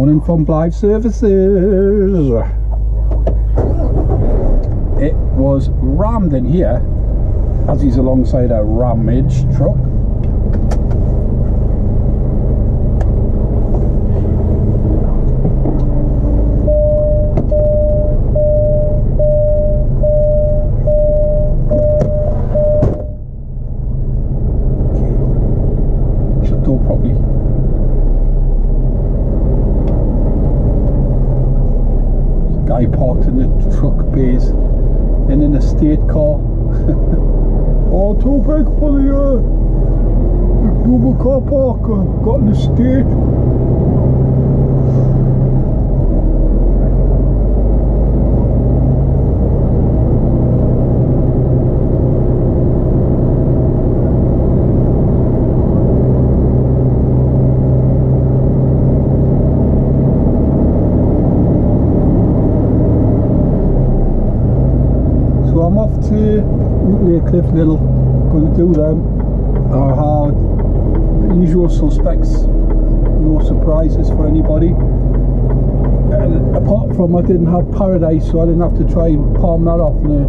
Morning from Blythe Services. It was rammed in here as he's alongside a ramage truck. Parked in the truck bays in an estate car. Oh, too big for the normal car park. Got an estate. I'm off to Cliff Little, going to do them. Our usual suspects, no surprises for anybody. And apart from I didn't have Paradise, so I didn't have to try and palm that off. And,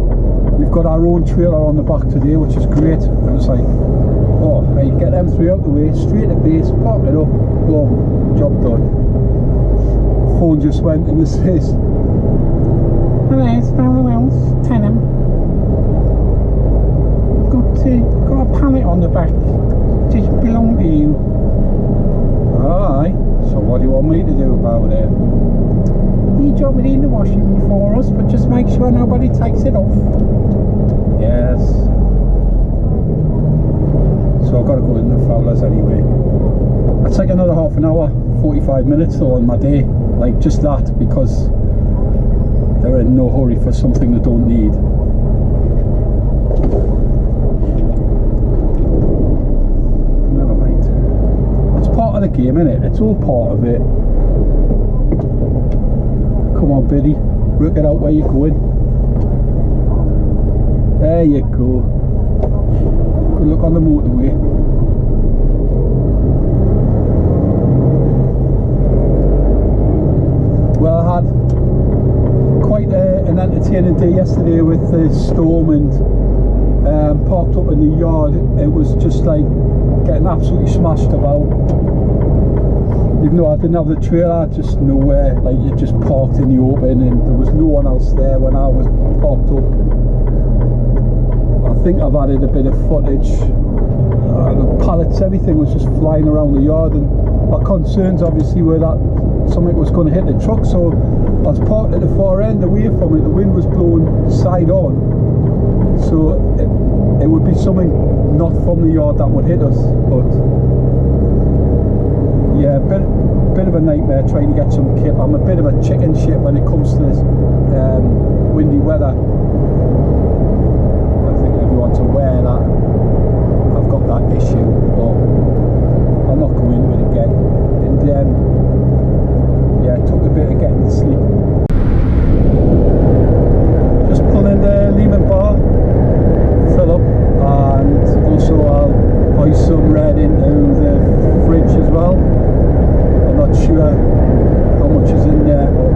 we've got our own trailer on the back today, which is great. And it's like, oh, right, get them three out the way, straight to base, park it up, boom, job done. Phone just went and it says, hello, it's Wells, Tenham. Got a pallet on the back. Does it belong to you? Aye. So what do you want me to do about it? You drop it in the washing for us, but just make sure nobody takes it off. Yes. So I've got to go in the Fowlers anyway. I'd take another half an hour, 45 minutes though on my day. Like just that, because they're in no hurry for something they don't need. Part of the game, innit? It's all part of it. Come on, Biddy, work it out where you're going. There you go. Good luck on the motorway. Well, I had quite an entertaining day yesterday with the storm and parked up in the yard. It was just like getting absolutely smashed about. Even though I didn't have the trailer, just nowhere, like you just parked in the open and there was no one else there when I was parked up. I think I've added a bit of footage. The pallets, everything was just flying around the yard, and my concerns obviously were that something was going to hit the truck, so I was parked at the far end away from it. The wind was blowing side on, so it would be something not from the yard that would hit us. But yeah, bit of a nightmare trying to get some kit. I'm a bit of a chicken shit when it comes to this windy weather. I think everyone's aware that I've got that issue, but I'm not going into it again. And yeah, it took a bit of getting to sleep. Just pulling the Lehman bar, fill up, and also I'll buy some red into the fridge as well. Not sure how much is in there, but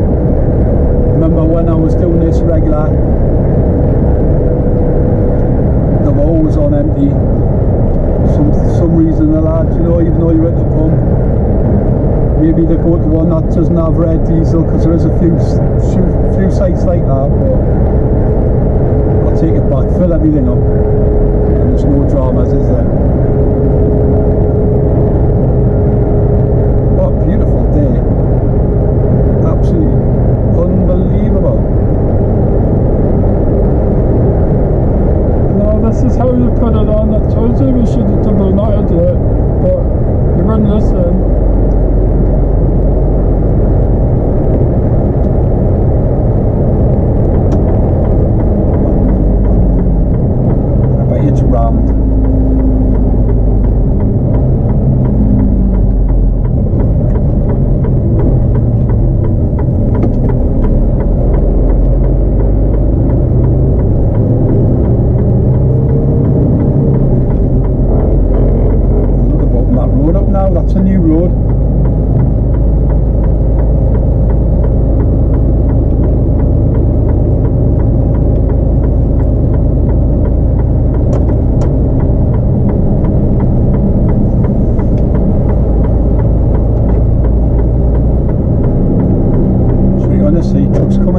remember when I was doing this regular, they were always on empty. Some reason the lads, you know, even though you're at the pump, maybe they go to one that doesn't have red diesel, because there is a few sites like that. But I'll take it back, fill everything up, and there's no dramas, is there? Beautiful day, absolutely unbelievable. No, this is how you put it on. I told you we should have done another day, but you wouldn't listen. I bet it's rammed. That's a new road.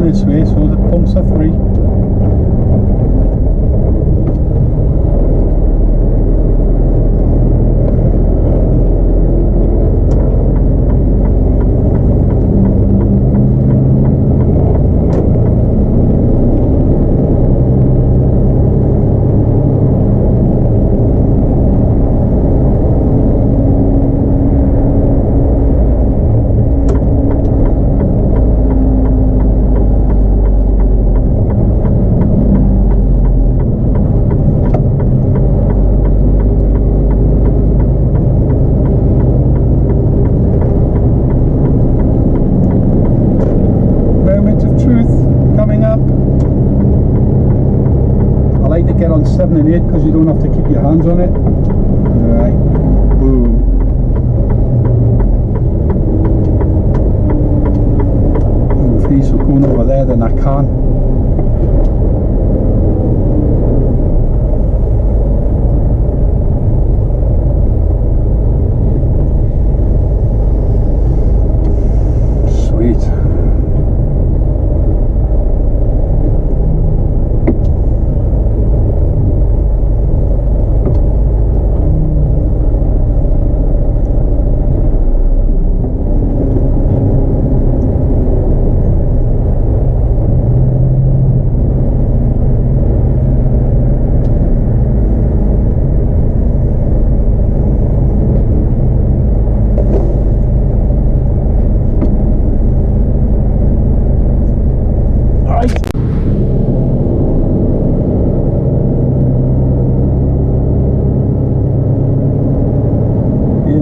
this way, so the pumps are free. Get on 7 and 8 because you don't have to keep your hands on it. Alright, boom. And if he's going over there, then I can. Sweet.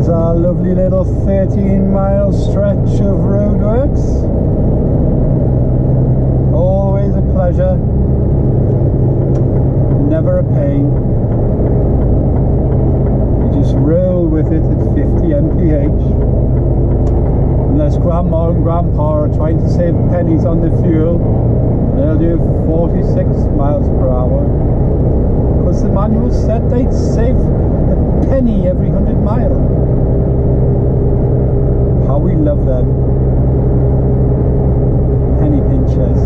Our lovely little 13-mile stretch of Roadworks. Always a pleasure, never a pain. You just roll with it at 50 mph. Unless Grandma and Grandpa are trying to save pennies on the fuel, they'll do 46 miles per hour. Because the manual said they'd save a penny every 100 miles. How we love them. Penny pinchers.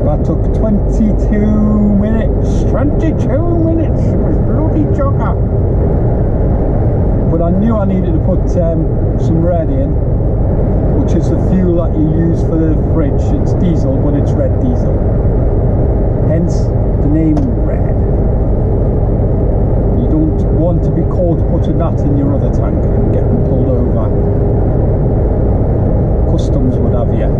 That took 22 minutes. 22 minutes. It was bloody jogger. But I knew I needed to put some red in, which is the fuel that you use for the fridge. It's diesel, but it's red diesel. Hence the name red. You don't want to be caught putting that in your other tank and getting pulled over. Customs would have you.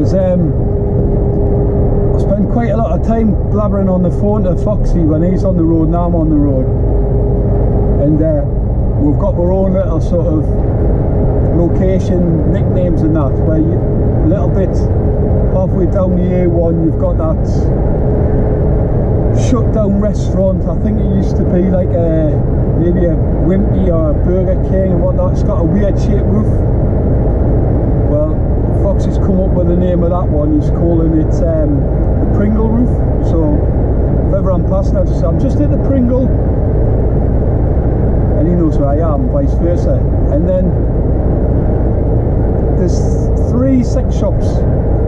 I spend quite a lot of time blabbering on the phone to Foxy when he's on the road and I'm on the road, and we've got our own little sort of location nicknames and that, where you, a little bit halfway down the A1 you've got that shut down restaurant. I think it used to be like maybe a Wimpy or a Burger King and whatnot. It's got a weird shaped roof. Well, Foxy's come up with the name of that one. He's calling it the Pringle roof. So if ever I'm passing, I'll just say, I'm just at the Pringle, and he knows where I am, vice versa. And then there's 3 sex shops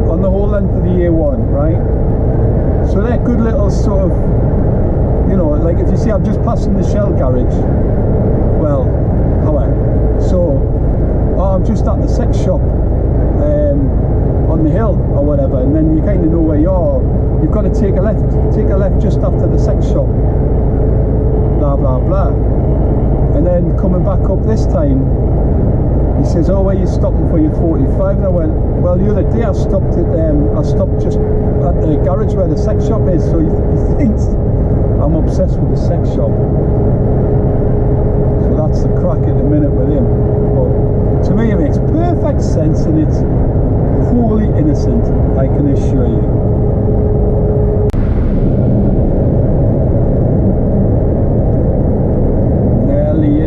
on the whole length of the A1, right? So they're good little sort of, you know, like if you see I'm just passing the Shell garage, well, however, so I'm just at the sex shop on the hill or whatever, and then you kind of know where you are. You've got to take a left just after the sex shop, blah blah blah. And then coming back up this time, he says, oh, where are you stopping for your 45? And I went, well, the other day I stopped just at the garage where the sex shop is. So he thinks I'm obsessed with the sex shop. So that's the crack at the minute with him. But to me it makes perfect sense, and it's wholly innocent, I can assure you. Nearly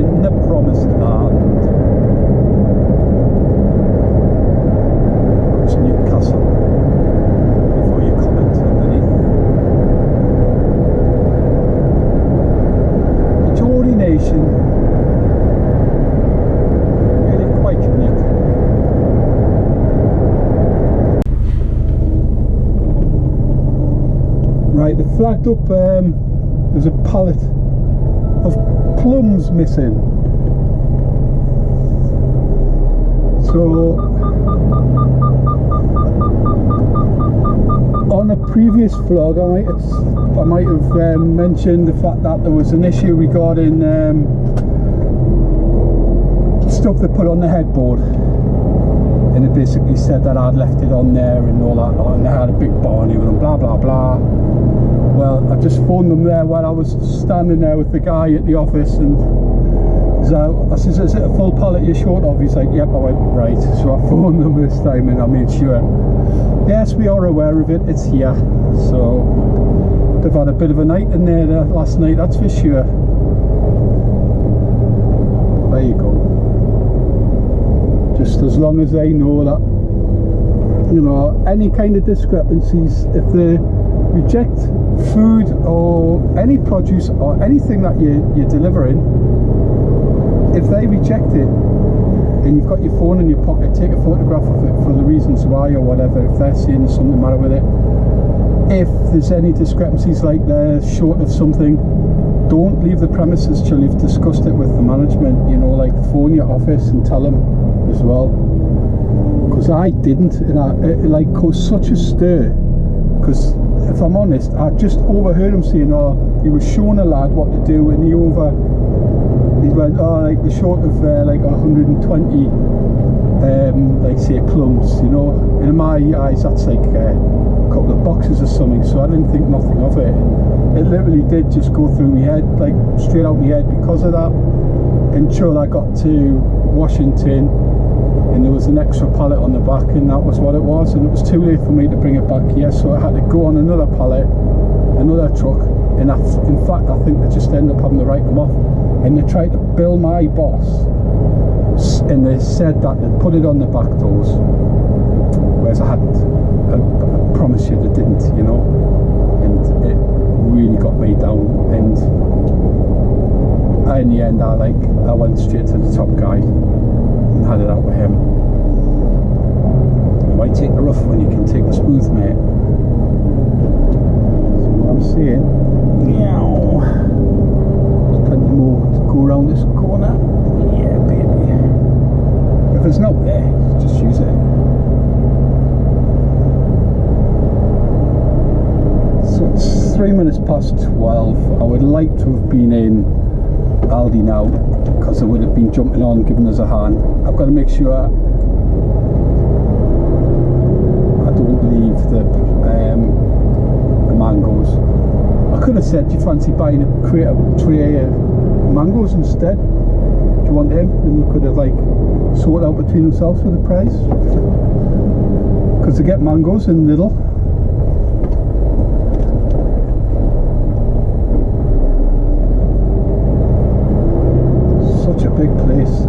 Right, they flagged up there's a pallet of plums missing. So on a previous vlog I might have mentioned the fact that there was an issue regarding stuff they put on the headboard, and it basically said that I'd left it on there and all that, and they had a big barney with them, blah blah blah. Well, I just phoned them there while I was standing there with the guy at the office, and so I says, is it a full pallet you're short of? He's like, yep. I went, right. So I phoned them this time and I made sure, yes, we are aware of it, it's here. So they've had a bit of a night in there last night, that's for sure. There you go. Just as long as they know that, you know, any kind of discrepancies, if they reject food or any produce or anything that you're delivering, if they reject it and you've got your phone in your pocket, take a photograph of it for the reasons why or whatever, if they're seeing something the matter with it. If there's any discrepancies, like they're short of something, don't leave the premises till you've discussed it with the management, you know, like phone your office and tell them as well. Because I didn't, and it like caused such a stir, because if I'm honest, I just overheard him saying, oh, he was showing a lad what to do, and he went, oh, like we're short of like 120 like say plums, you know, and in my eyes that's like a couple of boxes or something, so I didn't think nothing of it. And it literally did just go through my head, like straight out my head because of that, until I got to Washington and there was an extra pallet on the back, and that was what it was, and it was too late for me to bring it back here, so I had to go on another pallet, another truck, and in fact I think they just ended up having to write them off, and they tried to bill my boss, and they said that they'd put it on the back doors, whereas I hadn't. I promise you they didn't, you know, and it really got me down, and in the end I went straight to the top guy and had it out with him. Why take the rough when you can take the smooth, mate? That's what I'm saying. Meow. There's plenty more to go around this corner. Yeah, baby. If there's no there, just use it. So it's 3 minutes past 12. I would like to have been in Aldi now, because I would have been jumping on, giving us a hand. I've got to make sure I don't leave the mangoes. I could have said, do you fancy buying a tray of mangoes instead? Do you want them? And we could have like sorted out between themselves for the price, because they get mangoes in Lidl. Such a big place.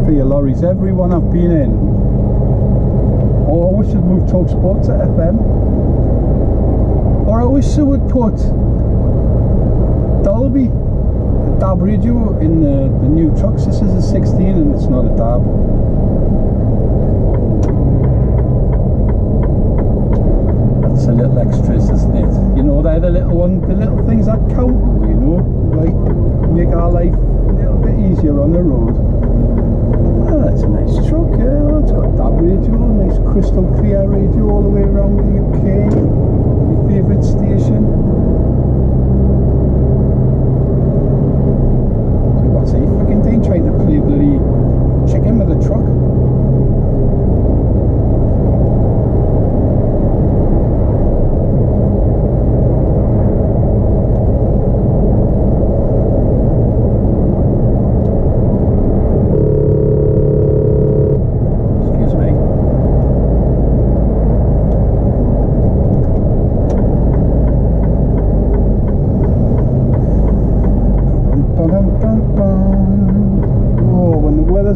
For your lorries, every one I've been in. Or I wish they'd move Talk Sport to FM, or I wish they would put Dolby, Dab Radio in the new trucks. This is a 16 and it's not a dab. That's the little extras, isn't it? You know, they're the little ones, the little things that count, you know, like make our life a little bit easier on the road. Oh, that's a nice truck, yeah. It's got DAB radio, nice crystal clear radio all the way around the UK. Your favourite station. So what's he fucking doing? Trying to play bloody chicken with a truck?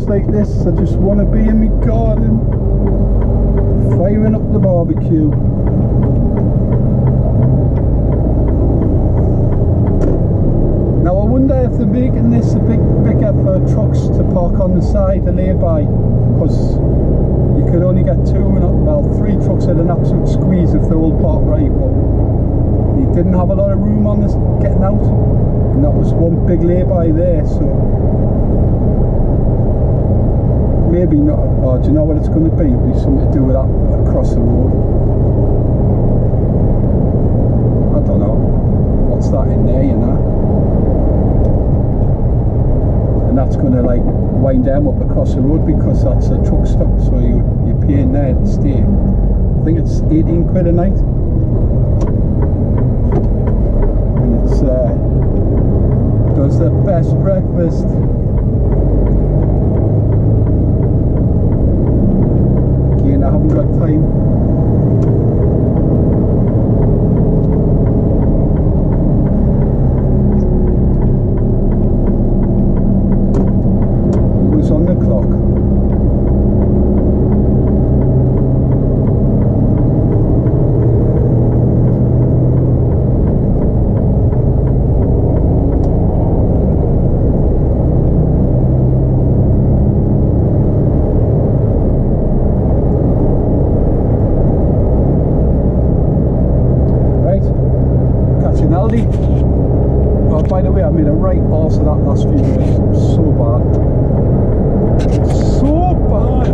Like this, I just want to be in my garden firing up the barbecue. Now I wonder if they're making this a bit bigger for trucks to park on the side to lay by, because you could only get three trucks at an absolute squeeze if they're all parked right, but you didn't have a lot of room on this getting out, and that was one big lay-by there, so maybe not. Oh, do you know what it's going to be? It'll be something to do with that across the road. I don't know. What's that in there, you know? And that's going to like wind them up across the road because that's a truck stop, so you're paying there to stay. I think it's 18 quid a night. And it's does the best breakfast. I haven't got time. Who's on the clock? Oh, by the way, I made a right arse of that last few minutes. So bad. So bad.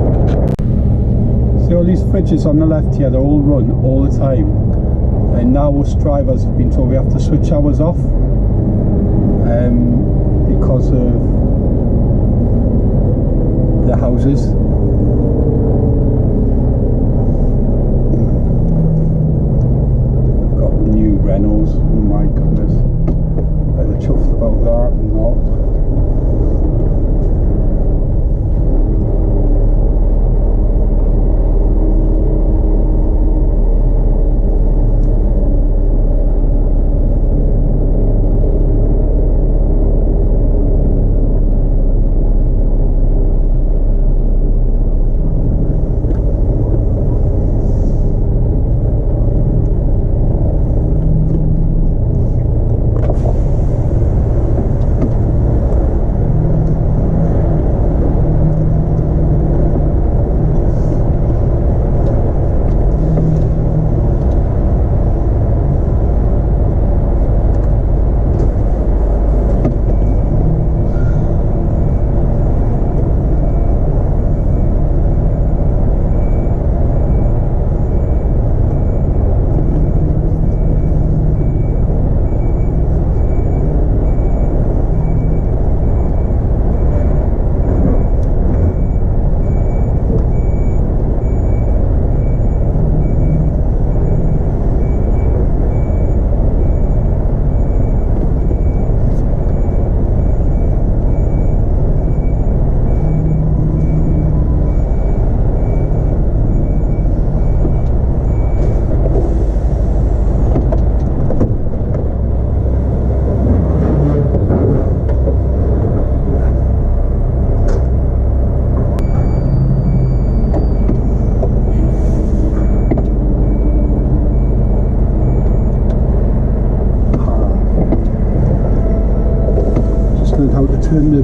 See all these fridges on the left here, they're all run all the time. And now us drivers have been told we have to switch ours off. Because of the houses. New Renaults, oh my goodness, they're chuffed about that and not.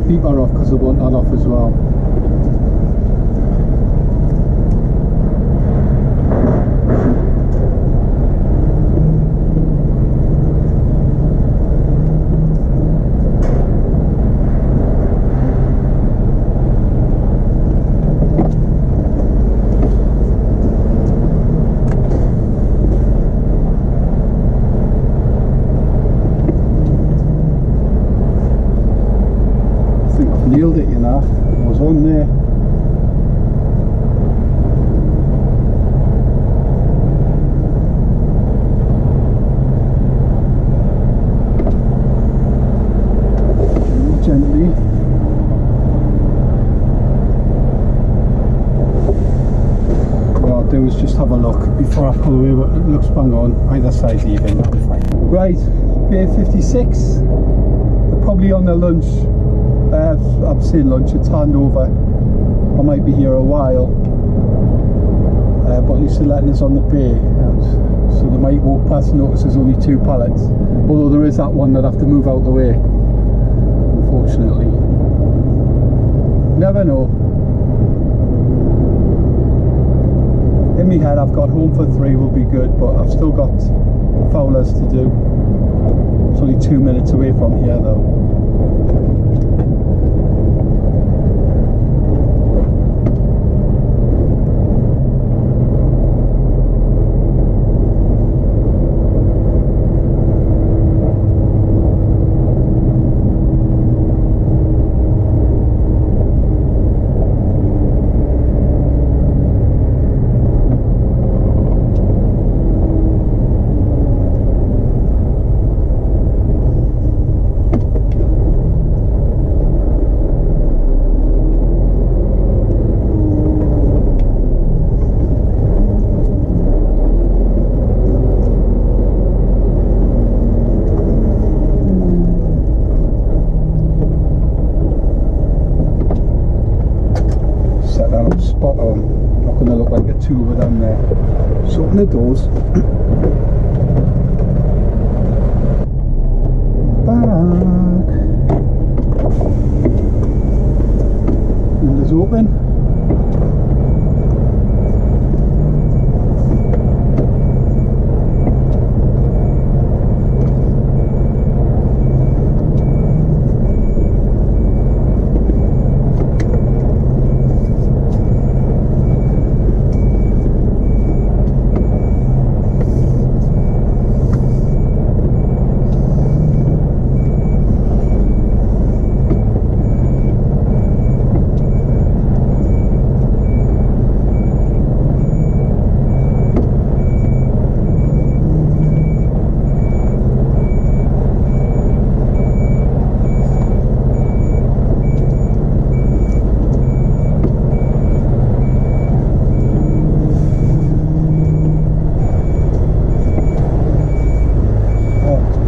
beeper off because I want that off as well. Nailed it, you know. I was on there. Gently. What I'll do is just have a look before I pull away, but it looks bang on. Either side's even, that'll be fine. Right, Bay 56. They're probably on their lunch. I'm saying lunch, it's handover. I might be here a while, but at least they're letting us on the bay, so they might walk past and notice there's only 2 pallets, although there is that one that I have to move out the way, unfortunately. Never know. In my head I've got home for 3 will be good, but I've still got Fowlers to do. It's only 2 minutes away from here though. Spot on, not going to look like a 2 with them there. So open the doors. Back. Windows open.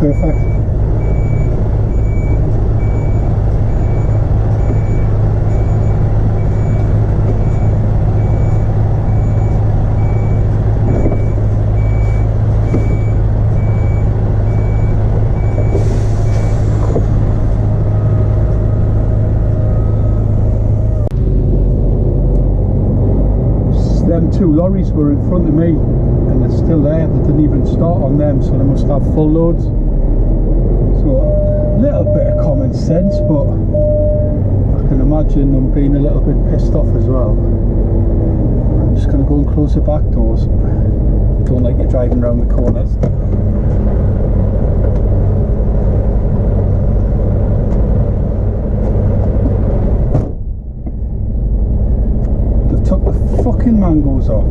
Perfect. Them 2 lorries were in front of me and they're still there. They didn't even start on them, so they must have full loads. So a little bit of common sense, but I can imagine them being a little bit pissed off as well. I'm just going to go and close the back doors. Don't like you driving around the corners. They've took the fucking mangoes off.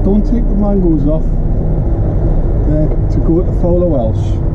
don't take the mangoes off to go to Fowler Welsh.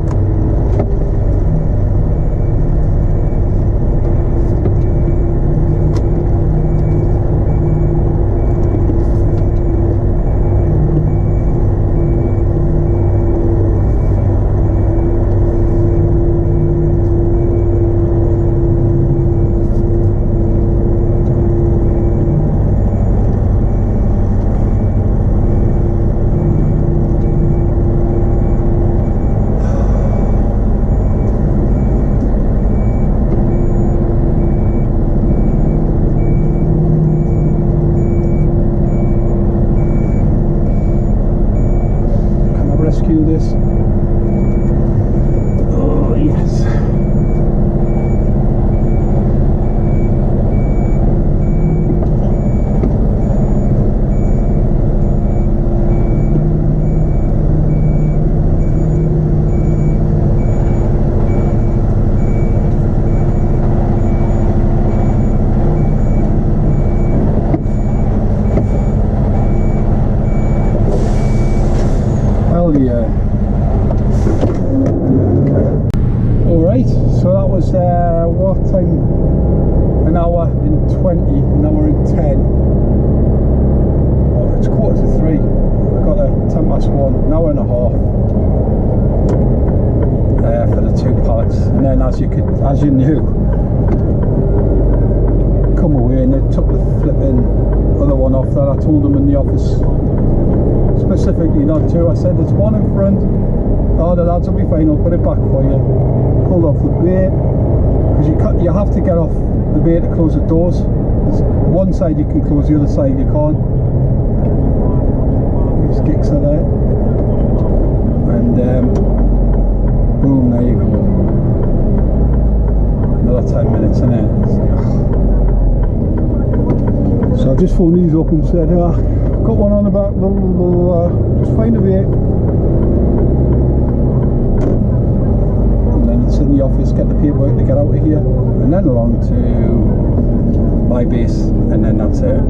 This. Oh yes. Hell yeah. Alright, so that was what time? An hour and 20, an hour and 10. Oh, it's 2:45. I got a 1:10 an hour and a half for the 2 pallets. And then as you knew, come away and they took the flipping other one off that I told them in the office specifically not to. I said there's one in front. Oh, the lads will be fine, I'll put it back for you. Pulled off the bay, because you have to get off the bay to close the doors. There's one side you can close, the other side you can't. These kicks are there. And boom, there you go. Another 10 minutes in it. So I just phoned these up and said, got one on the back, blah, blah, blah, blah. Just find a way. And then it's in the office, get the paperwork to get out of here, and then along to my base, and then that's it.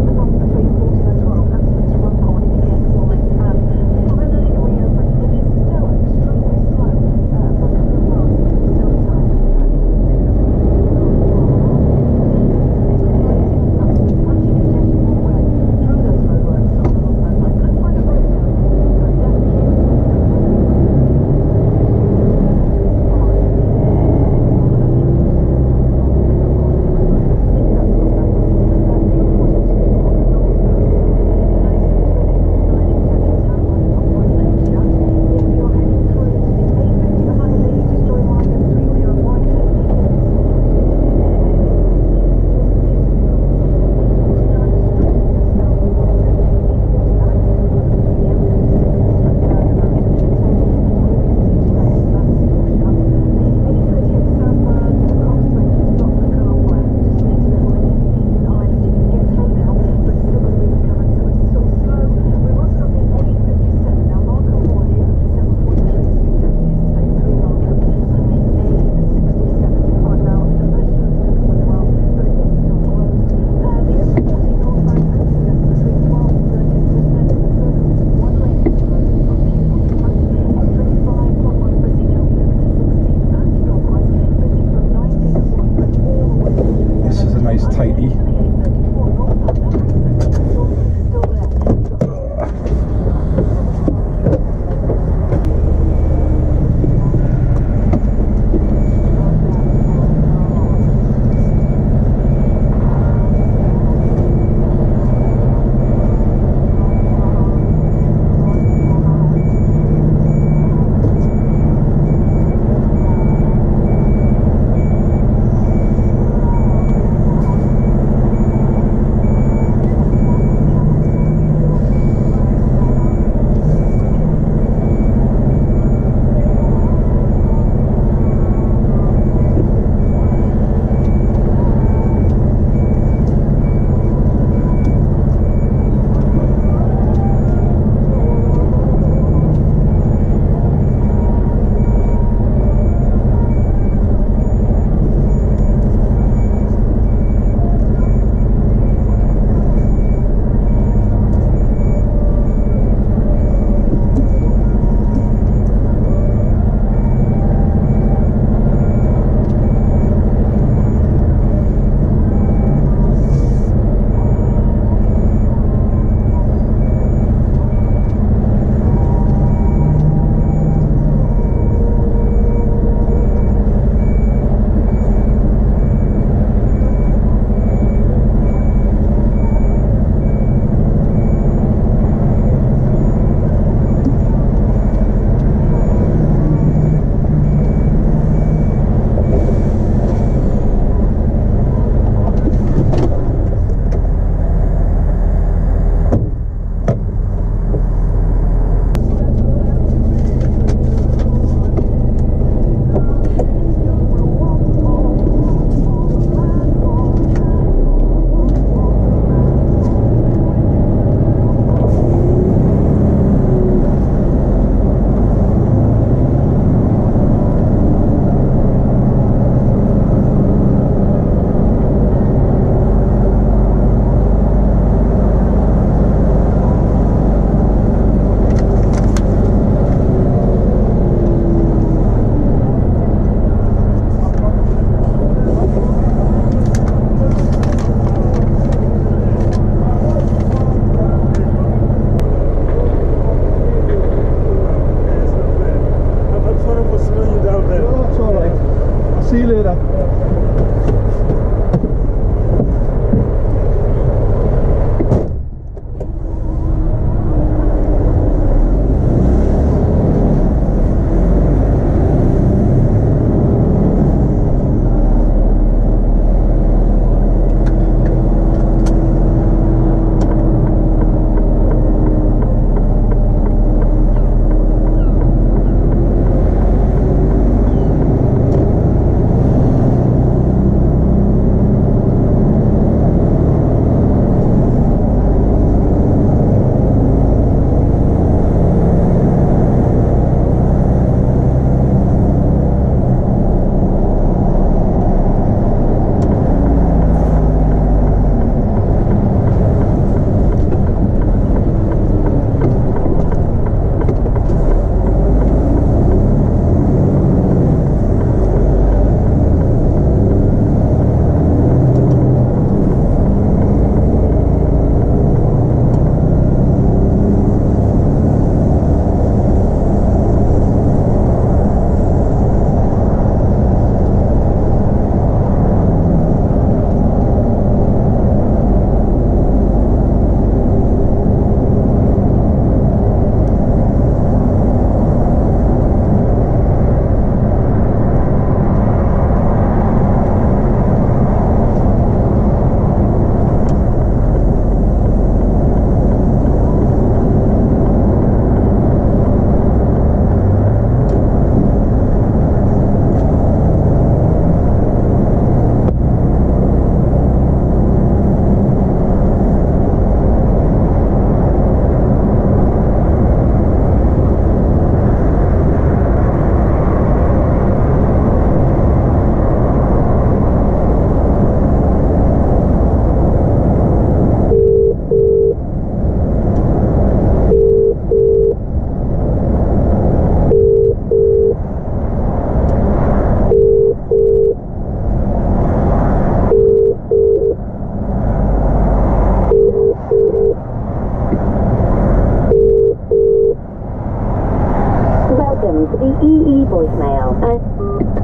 to the EE voicemail.